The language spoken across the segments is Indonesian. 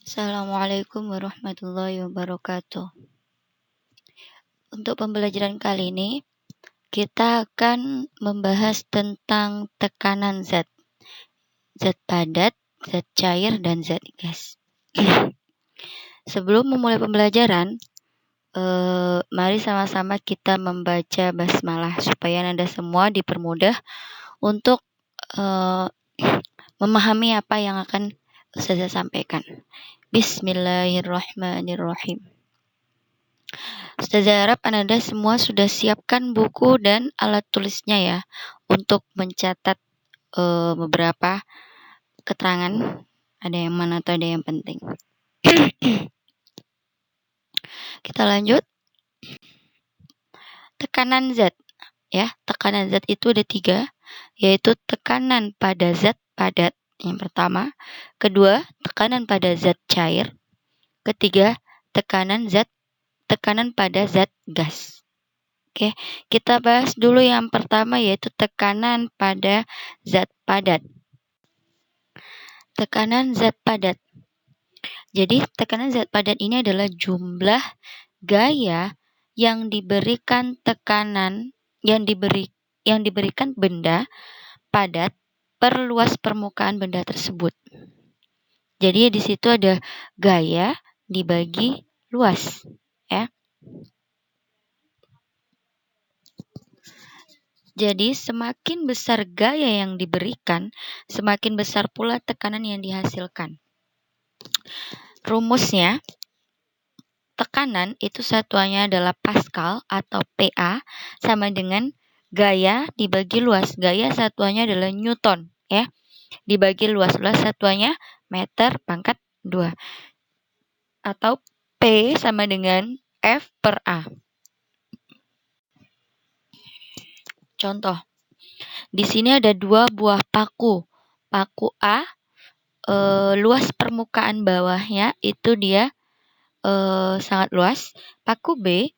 Assalamualaikum warahmatullahi wabarakatuh. Untuk pembelajaran kali ini, kita akan membahas tentang tekanan zat. Zat padat, zat cair, dan zat gas. Sebelum memulai pembelajaran, mari sama-sama kita membaca basmalah supaya Anda semua dipermudah untuk memahami apa yang akan saya sampaikan. Bismillahirrahmanirrahim. Ustazah harap Anda semua sudah siapkan buku dan alat tulisnya ya untuk mencatat beberapa keterangan, ada yang mana atau ada yang penting. Kita lanjut. Tekanan zat ya, tekanan zat itu ada 3, yaitu tekanan pada zat padat yang pertama, kedua tekanan pada zat cair, ketiga tekanan pada zat gas. Oke, kita bahas dulu yang pertama yaitu tekanan pada zat padat. Tekanan zat padat. Jadi, tekanan zat padat ini adalah jumlah gaya yang diberikan tekanan yang diberikan benda padat per luas permukaan benda tersebut. Jadi di situ ada gaya dibagi luas, ya. Jadi semakin besar gaya yang diberikan, semakin besar pula tekanan yang dihasilkan. Rumusnya, tekanan itu satuannya adalah Pascal atau PA sama dengan gaya dibagi luas. Gaya satuannya adalah Newton, ya. Dibagi luas satuannya meter pangkat 2. Atau P sama dengan F per A. Contoh, di sini ada 2 buah paku. Paku A, luas permukaan bawahnya itu dia sangat luas. Paku B,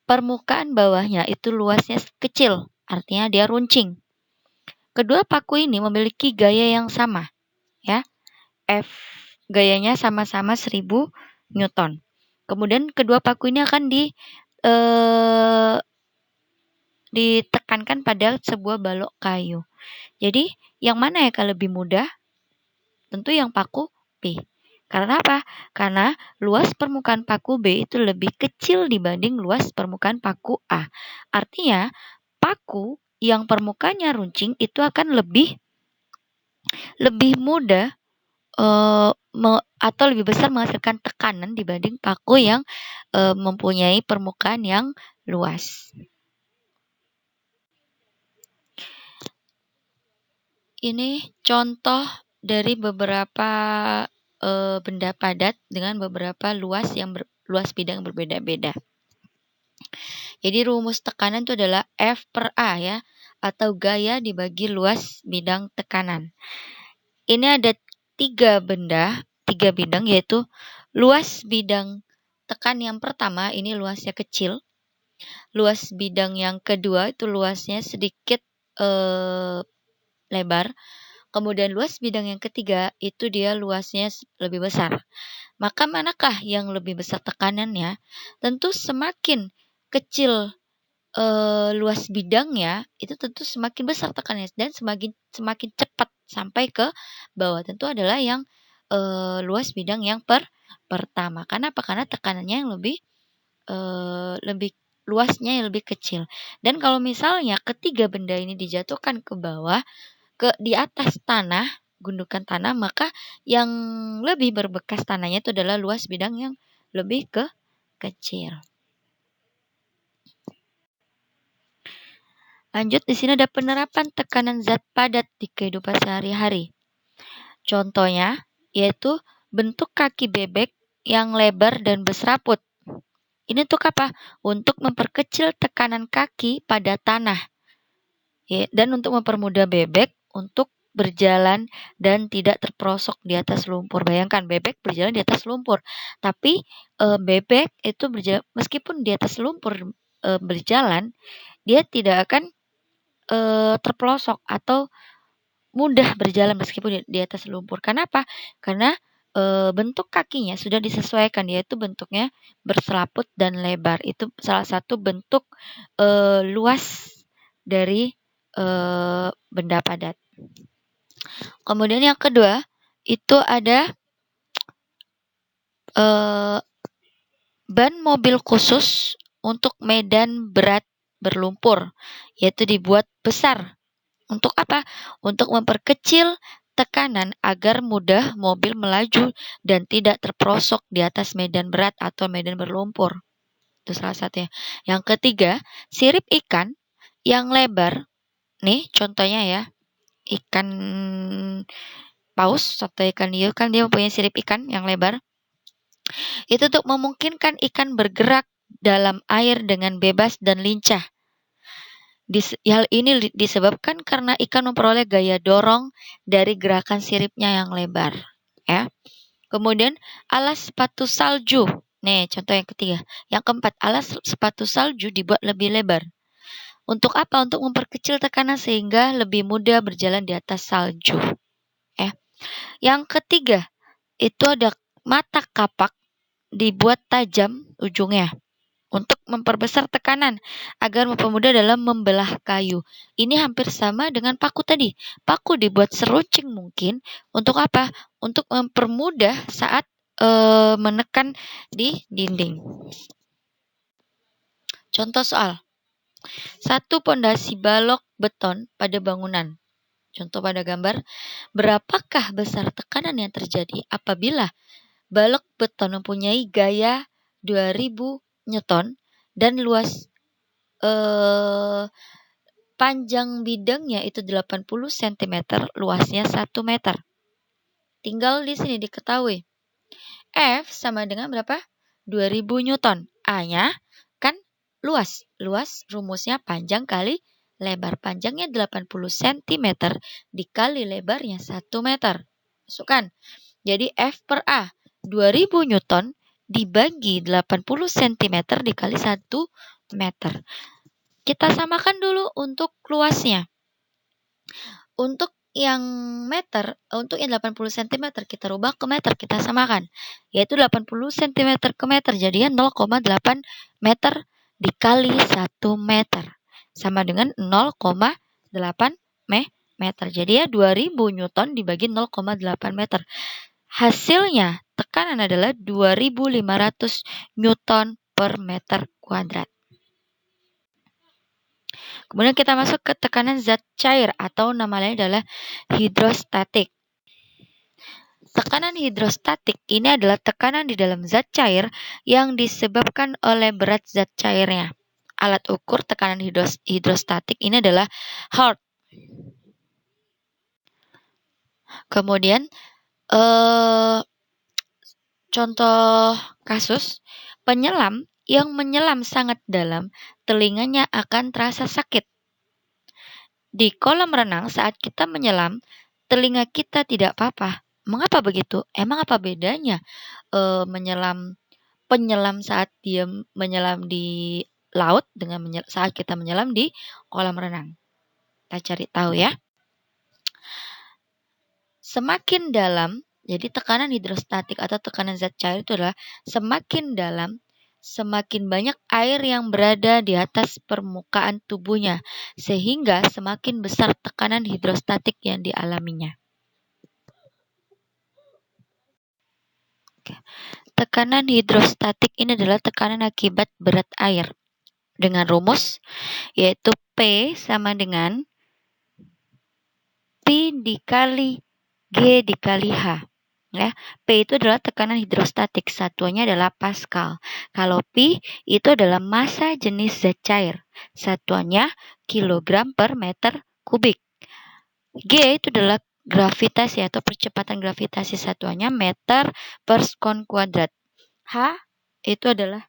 permukaan bawahnya itu luasnya kecil, artinya dia runcing. Kedua paku ini memiliki gaya yang sama, ya. F gayanya sama-sama 1000 Newton. Kemudian kedua paku ini akan ditekankan pada sebuah balok kayu. Jadi, yang mana yang lebih mudah? Tentu yang paku B. Karena apa? Karena luas permukaan paku B itu lebih kecil dibanding luas permukaan paku A. Artinya, paku yang permukaannya runcing itu akan lebih mudah atau lebih besar menghasilkan tekanan dibanding paku yang mempunyai permukaan yang luas. Ini contoh dari beberapa benda padat dengan beberapa luas bidang berbeda-beda. Jadi rumus tekanan itu adalah F per A ya, atau gaya dibagi luas bidang tekanan. Ini ada 3 bidang yaitu luas bidang tekan yang pertama ini luasnya kecil. Luas bidang yang kedua itu luasnya sedikit lebar. Kemudian luas bidang yang ketiga itu dia luasnya lebih besar. Maka manakah yang lebih besar tekanannya? Tentu semakin kecil luas bidangnya itu tentu semakin besar tekanannya dan semakin cepat sampai ke bawah. Tentu adalah yang luas bidang yang pertama. Kenapa? Karena tekanannya yang lebih luasnya yang lebih kecil. Dan kalau misalnya ketiga benda ini dijatuhkan ke bawah, di atas tanah, gundukan tanah, maka yang lebih berbekas tanahnya itu adalah luas bidang yang lebih kecil. Lanjut, di sini ada penerapan tekanan zat padat di kehidupan sehari-hari. Contohnya yaitu bentuk kaki bebek yang lebar dan berseraput. Ini untuk apa? Untuk memperkecil tekanan kaki pada tanah. Ya, dan untuk mempermudah bebek untuk berjalan dan tidak terperosok di atas lumpur. Bayangkan bebek berjalan di atas lumpur, tapi bebek itu berjalan meskipun di atas lumpur berjalan, dia tidak akan terpelosok atau mudah berjalan meskipun di atas lumpur. Kenapa? Karena bentuk kakinya sudah disesuaikan, yaitu bentuknya berselaput dan lebar. Itu salah satu bentuk luas dari benda padat. Kemudian yang kedua, itu ada ban mobil khusus untuk medan berat berlumpur, yaitu dibuat besar. Untuk apa? Untuk memperkecil tekanan agar mudah mobil melaju dan tidak terperosok di atas medan berat atau medan berlumpur. Itu salah satunya. Yang ketiga, sirip ikan yang lebar. Nih contohnya ya, ikan paus atau ikan hiu kan dia mempunyai sirip ikan yang lebar. Itu untuk memungkinkan ikan bergerak dalam air dengan bebas dan lincah. Hal ini disebabkan karena ikan memperoleh gaya dorong dari gerakan siripnya yang lebar. Ya. Kemudian alas sepatu salju. Nih contoh yang ketiga. Yang keempat, alas sepatu salju dibuat lebih lebar. Untuk apa? Untuk memperkecil tekanan sehingga lebih mudah berjalan di atas salju. Yang ketiga, itu ada mata kapak dibuat tajam ujungnya untuk memperbesar tekanan agar mempermudah dalam membelah kayu. Ini hampir sama dengan paku tadi. Paku dibuat seruncing mungkin untuk apa? Untuk mempermudah saat menekan di dinding. Contoh soal. 1. Pondasi balok beton pada bangunan. Contoh pada gambar. Berapakah besar tekanan yang terjadi apabila balok beton mempunyai gaya 2000 Newton dan luas panjang bidangnya itu 80 cm, luasnya 1 meter. Tinggal di sini diketahui. F sama dengan berapa? 2000 Newton. A-nya kan luas. Luas rumusnya panjang kali lebar. Panjangnya 80 cm dikali lebarnya 1 meter. Masukkan. Jadi F per A 2000 Newton dibagi 80 cm dikali 1 meter. Kita samakan dulu untuk luasnya. Untuk yang meter, untuk yang 80 cm kita rubah ke meter, kita samakan. Yaitu 80 cm ke meter, jadinya 0,8 meter dikali 1 meter. Sama dengan 0,8 meter. Jadi ya 2000 Newton dibagi 0,8 meter. Hasilnya tekanan adalah 2500 Newton per meter kuadrat. Kemudian kita masuk ke tekanan zat cair atau nama lain adalah hidrostatik. Tekanan hidrostatik ini adalah tekanan di dalam zat cair yang disebabkan oleh berat zat cairnya. Alat ukur tekanan hidrostatik ini adalah Hart. Kemudian contoh kasus, penyelam yang menyelam sangat dalam, telinganya akan terasa sakit. Di kolam renang saat kita menyelam, telinga kita tidak apa-apa. Mengapa begitu? Emang apa bedanya penyelam saat dia menyelam di laut dengan saat kita menyelam di kolam renang? Kita cari tahu ya. Semakin dalam, jadi tekanan hidrostatik atau tekanan zat cair itu adalah semakin dalam, semakin banyak air yang berada di atas permukaan tubuhnya, sehingga semakin besar tekanan hidrostatik yang dialaminya. Tekanan hidrostatik ini adalah tekanan akibat berat air dengan rumus yaitu P sama dengan P dikali G dikali H. Ya, P itu adalah tekanan hidrostatik, satuannya adalah Pascal. Kalau P itu adalah massa jenis zat cair, satuannya kilogram per meter kubik. G itu adalah gravitasi atau percepatan gravitasi, satuannya meter per sekon kuadrat. H itu adalah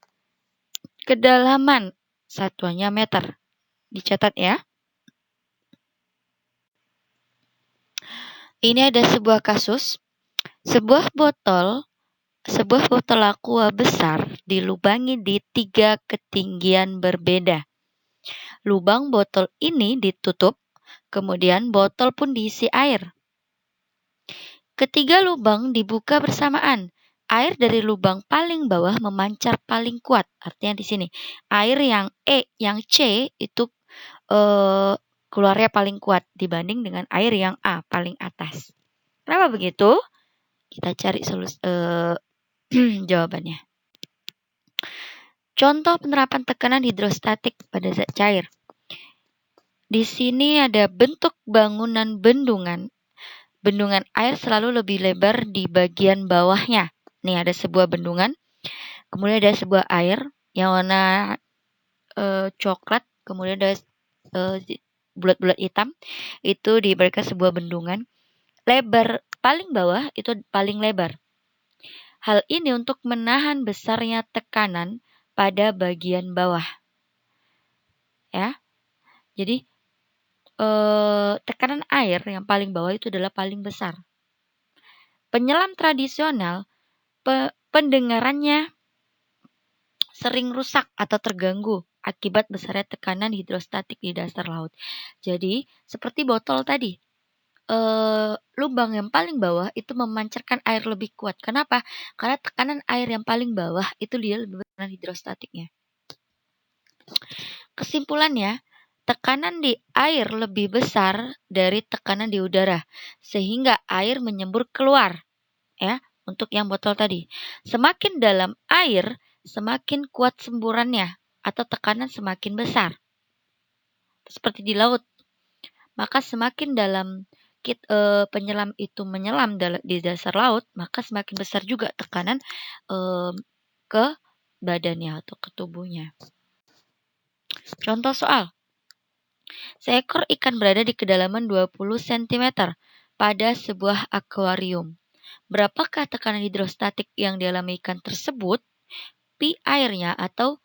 kedalaman, satuannya meter. Dicatat ya. Ini ada sebuah kasus. Sebuah botol aqua besar dilubangi di 3 ketinggian berbeda. Lubang botol ini ditutup, kemudian botol pun diisi air. Ketiga lubang dibuka bersamaan. Air dari lubang paling bawah memancar paling kuat. Artinya di sini air yang yang C itu keluarnya paling kuat dibanding dengan air yang A paling atas. Kenapa begitu? Kita cari jawabannya. Contoh penerapan tekanan hidrostatik pada zat cair. Di sini ada bentuk bangunan bendungan. Bendungan air selalu lebih lebar di bagian bawahnya. Nih ada sebuah bendungan, kemudian ada sebuah air yang warna coklat, kemudian ada bulat-bulat hitam. Itu diberikan sebuah bendungan. Lebar paling bawah itu paling lebar. Hal ini untuk menahan besarnya tekanan pada bagian bawah. Ya. Jadi tekanan air yang paling bawah itu adalah paling besar. Penyelam tradisional pendengarannya sering rusak atau terganggu akibat besarnya tekanan hidrostatik di dasar laut. Jadi, seperti botol tadi, lubang yang paling bawah itu memancarkan air lebih kuat. Kenapa? Karena tekanan air yang paling bawah itu dia lebih besar hidrostatiknya. Kesimpulannya, tekanan di air lebih besar dari tekanan di udara, sehingga air menyembur keluar. Ya, untuk yang botol tadi. Semakin dalam air, semakin kuat semburannya atau tekanan semakin besar. Seperti di laut. Maka semakin dalam penyelam itu menyelam di dasar laut, maka semakin besar juga tekanan ke badannya atau ke tubuhnya. Contoh soal. Seekor ikan berada di kedalaman 20 cm pada sebuah akuarium. Berapakah tekanan hidrostatik yang dialami ikan tersebut? Pi airnya atau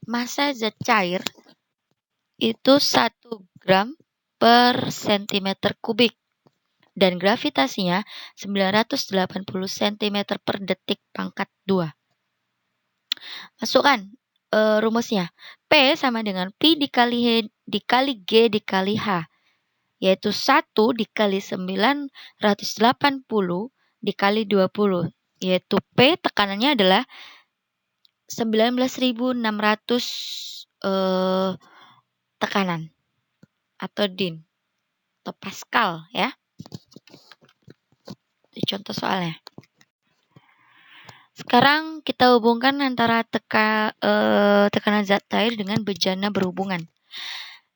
massa zat cair itu 1 gram per cm kubik dan gravitasinya 980 cm per detik pangkat 2. Masukkan rumusnya. P sama dengan Pi dikali G dikali H. Yaitu 1 dikali 980 dikali 20. Yaitu P tekanannya adalah 19.600 tekanan. Atau din. Atau Pascal ya. Itu contoh soalnya. Sekarang kita hubungkan antara tekanan zat cair dengan bejana berhubungan.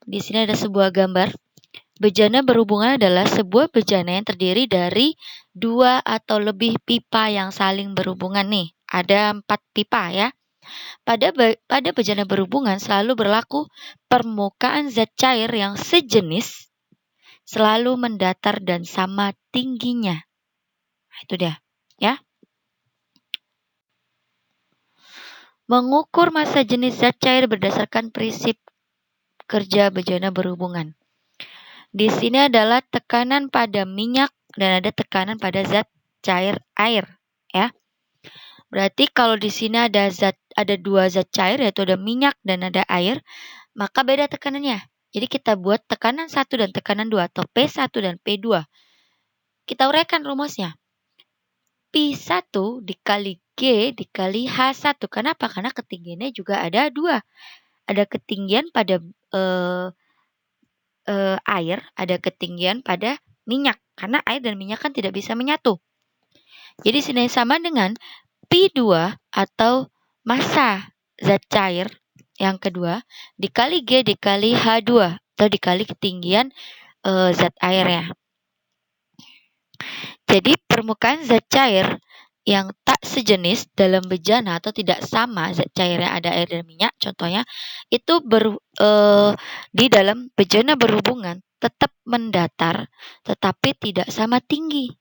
Di sini ada sebuah gambar. Bejana berhubungan adalah sebuah bejana yang terdiri dari 2 atau lebih pipa yang saling berhubungan nih. Ada 4 pipa ya. Pada bejana berhubungan selalu berlaku permukaan zat cair yang sejenis selalu mendatar dan sama tingginya. Nah, itu dia ya. Mengukur massa jenis zat cair berdasarkan prinsip kerja bejana berhubungan. Di sini adalah tekanan pada minyak dan ada tekanan pada zat cair air, ya. Berarti kalau di sini ada 2 zat cair yaitu ada minyak dan ada air, maka beda tekanannya. Jadi kita buat tekanan 1 dan tekanan 2 atau P1 dan P2. Kita uraikan rumusnya. P1 dikali G dikali H1. Kenapa? Karena ketinggiannya juga ada 2. Ada ketinggian pada air, ada ketinggian pada minyak. Karena air dan minyak kan tidak bisa menyatu. Jadi sini sama dengan P2 atau massa zat cair yang kedua dikali G dikali H2 atau dikali ketinggian zat airnya. Jadi permukaan zat cair yang tak sejenis dalam bejana atau tidak sama zat cairnya ada air dan minyak contohnya itu di dalam bejana berhubungan tetap mendatar tetapi tidak sama tinggi.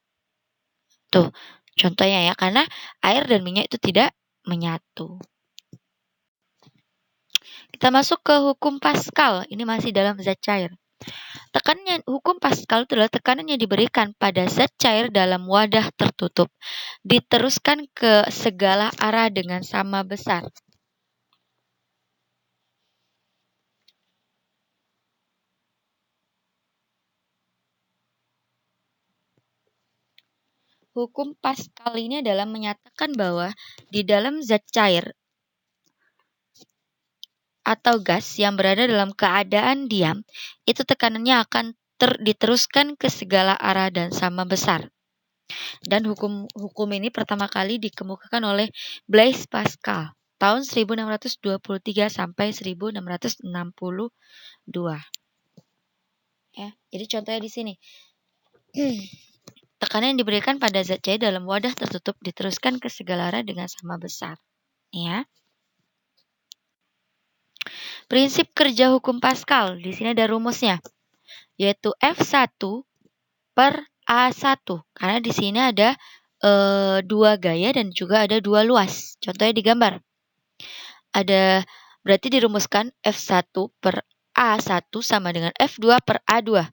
Tuh contohnya ya karena air dan minyak itu tidak menyatu. Kita masuk ke hukum Pascal. Ini masih dalam zat cair. Hukum Pascal adalah tekanan yang diberikan pada zat cair dalam wadah tertutup diteruskan ke segala arah dengan sama besar. Hukum Pascal ini adalah menyatakan bahwa di dalam zat cair atau gas yang berada dalam keadaan diam, itu tekanannya akan diteruskan ke segala arah dan sama besar. Dan hukum ini pertama kali dikemukakan oleh Blaise Pascal tahun 1623 sampai 1662. Ya, jadi contohnya di sini. Tekanan yang diberikan pada zat cair dalam wadah tertutup diteruskan ke segala arah dengan sama besar. Ya. Prinsip kerja hukum Pascal, di sini ada rumusnya, yaitu F1 per A1. Karena di sini ada dua gaya dan juga ada dua luas. Contohnya di gambar. Berarti dirumuskan F1 per A1 sama dengan F2 per A2.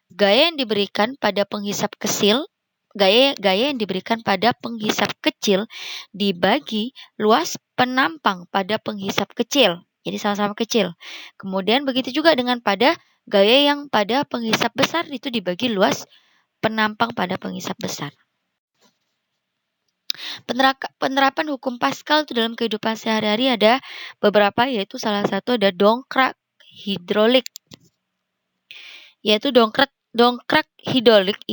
Gaya yang diberikan pada penghisap kecil, gaya yang diberikan pada penghisap kecil dibagi luas penampang pada penghisap kecil. Jadi sama-sama kecil. Kemudian begitu juga dengan pada gaya yang pada penghisap besar itu dibagi luas penampang pada penghisap besar. Penerapan hukum Pascal itu dalam kehidupan sehari-hari ada beberapa, yaitu salah satu ada dongkrak hidrolik. Yaitu dongkrak hidrolik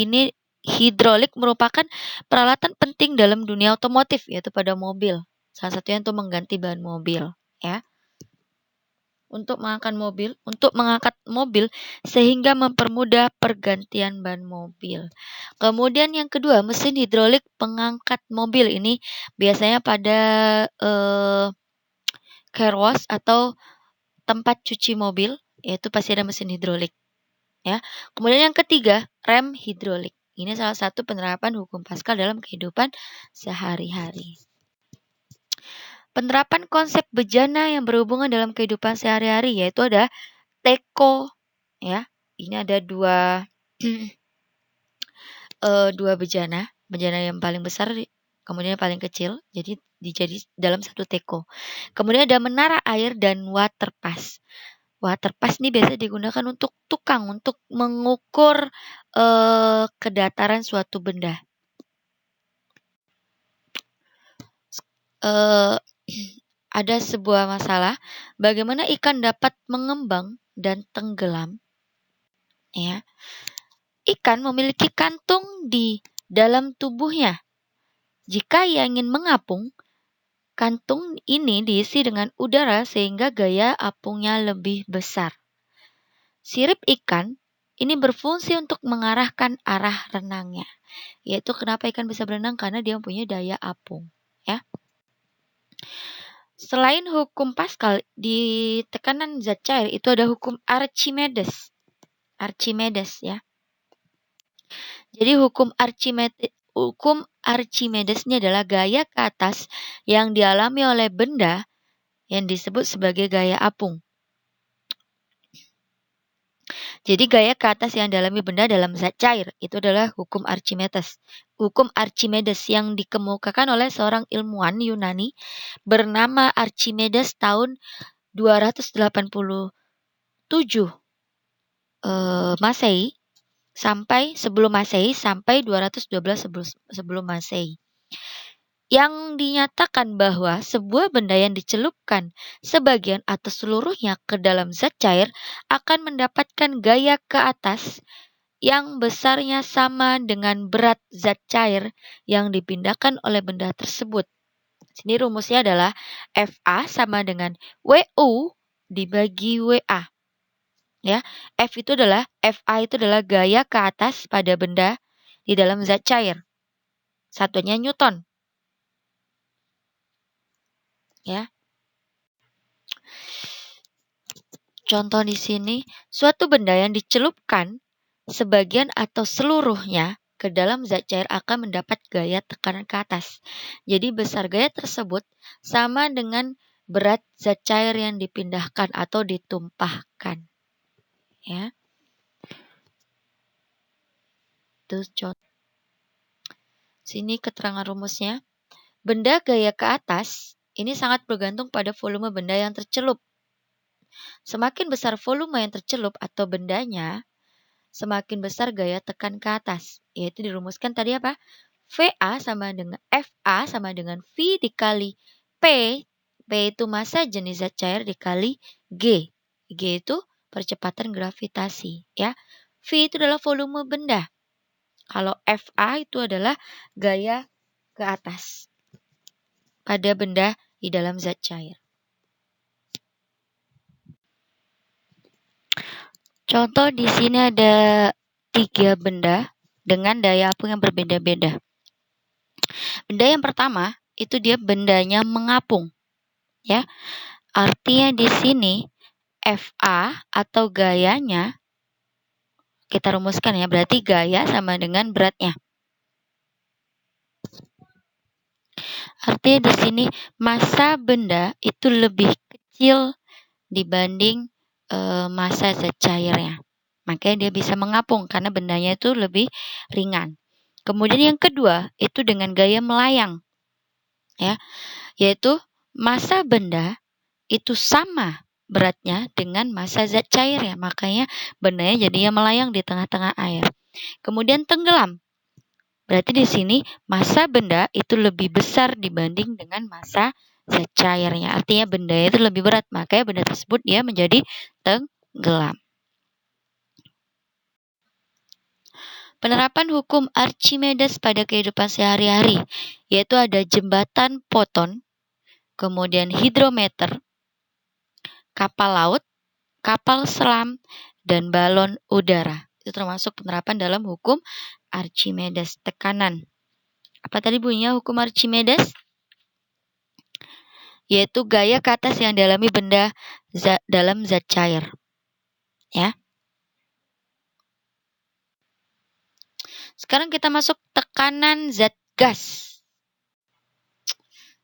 merupakan peralatan penting dalam dunia otomotif, yaitu pada mobil. Salah satunya untuk mengganti ban mobil, ya. Untuk mengangkat mobil sehingga mempermudah pergantian ban mobil. Kemudian yang kedua, mesin hidrolik pengangkat mobil. Ini biasanya pada car wash atau tempat cuci mobil, yaitu pasti ada mesin hidrolik. Ya. Kemudian yang ketiga, rem hidrolik. Ini salah satu penerapan hukum Pascal dalam kehidupan sehari-hari. Penerapan konsep bejana yang berhubungan dalam kehidupan sehari-hari, yaitu ada teko, ya. Ini ada dua bejana yang paling besar, kemudian yang paling kecil, jadi dalam satu teko. Kemudian ada menara air dan water pass. Water pass ini biasa digunakan untuk tukang untuk mengukur kedataran suatu benda. Ada sebuah masalah, bagaimana ikan dapat mengembang dan tenggelam. Ya. Ikan memiliki kantung di dalam tubuhnya. Jika ia ingin mengapung, kantung ini diisi dengan udara sehingga gaya apungnya lebih besar. Sirip ikan ini berfungsi untuk mengarahkan arah renangnya. Yaitu kenapa ikan bisa berenang, karena dia mempunyai daya apung. Ya. Selain hukum Pascal, di tekanan zat cair itu ada hukum Archimedes. Ya. Jadi hukum Archimedes ini adalah gaya ke atas yang dialami oleh benda yang disebut sebagai gaya apung. Jadi gaya ke atas yang dialami benda dalam zat cair itu adalah hukum Archimedes. Hukum Archimedes yang dikemukakan oleh seorang ilmuwan Yunani bernama Archimedes tahun 287 Masehi sampai sebelum Masehi sampai 212 sebelum Masehi. Yang dinyatakan bahwa sebuah benda yang dicelupkan sebagian atau seluruhnya ke dalam zat cair akan mendapatkan gaya ke atas yang besarnya sama dengan berat zat cair yang dipindahkan oleh benda tersebut. Sini rumusnya adalah FA sama dengan WU dibagi WA. Ya, FA itu adalah gaya ke atas pada benda di dalam zat cair. Satunya Newton. Ya. Contoh di sini, suatu benda yang dicelupkan sebagian atau seluruhnya ke dalam zat cair akan mendapat gaya tekanan ke atas. Jadi besar gaya tersebut sama dengan berat zat cair yang dipindahkan atau ditumpahkan. Ya. Itu contoh. Sini keterangan rumusnya. Benda gaya ke atas ini sangat bergantung pada volume benda yang tercelup. Semakin besar volume yang tercelup atau bendanya, semakin besar gaya tekan ke atas. Yaitu dirumuskan tadi apa? FA sama dengan V dikali P. P itu massa jenis zat cair dikali G. G itu percepatan gravitasi, ya. V itu adalah volume benda. Kalau FA itu adalah gaya ke atas pada benda di dalam zat cair. Contoh di sini ada 3 benda dengan daya apung yang berbeda-beda. Benda yang pertama itu dia bendanya mengapung, ya. Artinya di sini FA atau gayanya kita rumuskan, ya, berarti gaya sama dengan beratnya. Artinya di sini massa benda itu lebih kecil dibanding massa zat cairnya. Makanya dia bisa mengapung karena bendanya itu lebih ringan. Kemudian yang kedua itu dengan gaya melayang, ya, yaitu massa benda itu sama beratnya dengan massa zat cairnya. Makanya bendanya jadinya melayang di tengah-tengah air. Kemudian tenggelam. Berarti di sini massa benda itu lebih besar dibanding dengan massa zat cairnya. Artinya bendanya itu lebih berat, makanya benda tersebut dia menjadi tenggelam. Penerapan hukum Archimedes pada kehidupan sehari-hari, yaitu ada jembatan Poton, kemudian hidrometer, kapal laut, kapal selam, dan balon udara. Itu termasuk penerapan dalam hukum Archimedes, tekanan. Apa tadi bunyinya hukum Archimedes? Yaitu gaya ke atas yang dialami benda dalam zat cair, ya. Sekarang kita masuk tekanan zat gas.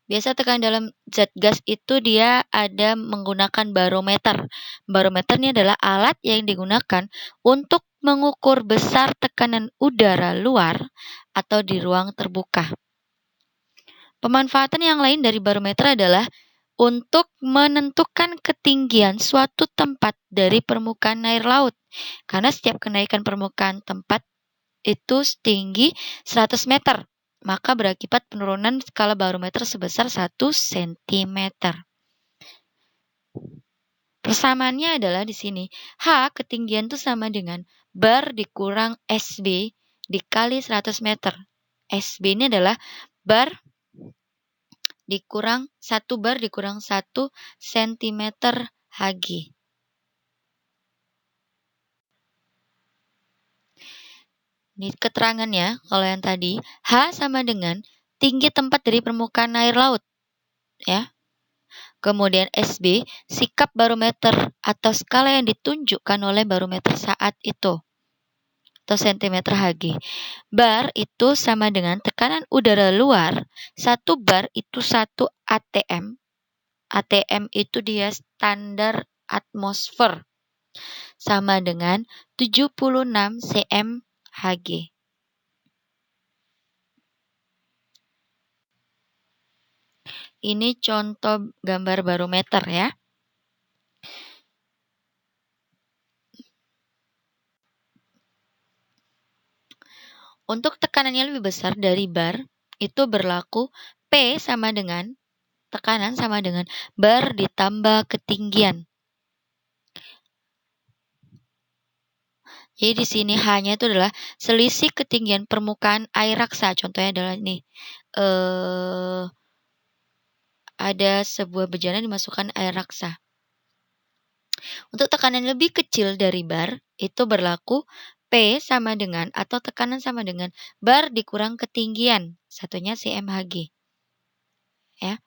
Biasa tekanan dalam zat gas itu dia ada menggunakan barometer. Barometer ini adalah alat yang digunakan untuk mengukur besar tekanan udara luar atau di ruang terbuka. Pemanfaatan yang lain dari barometer adalah untuk menentukan ketinggian suatu tempat dari permukaan air laut. Karena setiap kenaikan permukaan tempat itu setinggi 100 meter, maka berakibat penurunan skala barometer sebesar 1 cm. Persamaannya adalah di sini. H, ketinggian itu sama dengan bar dikurang SB dikali 100 meter. SB ini adalah bar dikurang 1 bar dikurang 1 cm Hg. Ini keterangannya, kalau yang tadi, H sama dengan tinggi tempat dari permukaan air laut, ya. Kemudian SB, sikap barometer atau skala yang ditunjukkan oleh barometer saat itu, atau cm Hg. Bar itu sama dengan tekanan udara luar, 1 bar itu 1 atm. ATM itu dia standar atmosfer, sama dengan 76 cm Hg. Ini contoh gambar barometer, ya. Untuk tekanan yang lebih besar dari bar, itu berlaku P sama dengan tekanan sama dengan bar ditambah ketinggian. Jadi di sini H-nya itu adalah selisih ketinggian permukaan air raksa. Contohnya adalah ini. Ada sebuah bejana dimasukkan air raksa. Untuk tekanan lebih kecil dari bar, itu berlaku P sama dengan atau tekanan sama dengan bar dikurang ketinggian. Satunya cm Hg. Ya.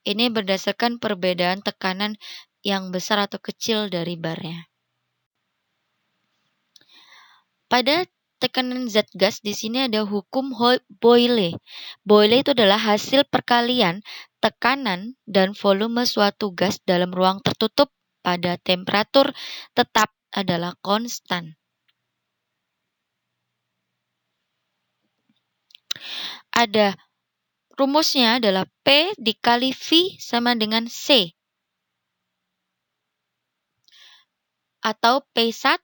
Ini berdasarkan perbedaan tekanan yang besar atau kecil dari barnya. Pada tekanan zat gas di sini ada hukum Boyle. Boyle itu adalah hasil perkalian tekanan dan volume suatu gas dalam ruang tertutup pada temperatur tetap adalah konstan. Ada rumusnya adalah P dikali V sama dengan C. Atau P1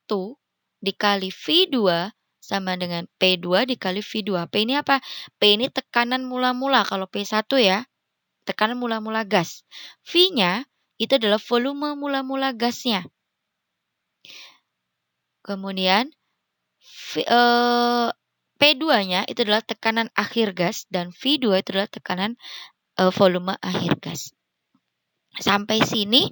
dikali V2 sama dengan P2 dikali V2. P ini apa? P ini tekanan mula-mula, kalau P1 ya, tekanan mula-mula gas. V-nya itu adalah volume mula-mula gasnya. Kemudian P2-nya itu adalah tekanan akhir gas dan V2 itu adalah tekanan volume akhir gas. Sampai sini,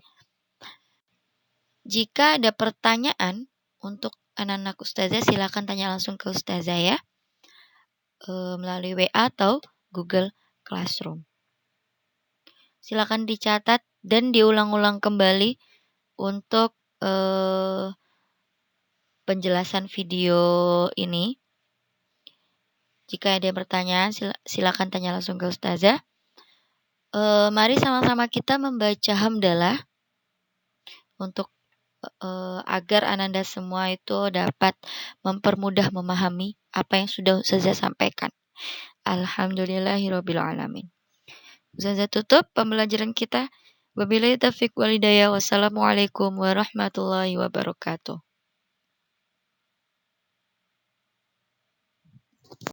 jika ada pertanyaan untuk anak-anak Ustazah, silakan tanya langsung ke Ustazah ya, melalui WA atau Google Classroom. Silakan dicatat dan diulang-ulang kembali untuk penjelasan video ini. Jika ada pertanyaan, silakan tanya langsung ke Ustazah. Mari sama-sama kita membaca hamdalah untuk agar Ananda semua itu dapat mempermudah memahami apa yang sudah Ustazah sampaikan. Alhamdulillahirabbil alamin. Ustazah tutup pembelajaran kita. Wabillahi taufiq wal hidayah. Wassalamualaikum warahmatullahi wabarakatuh.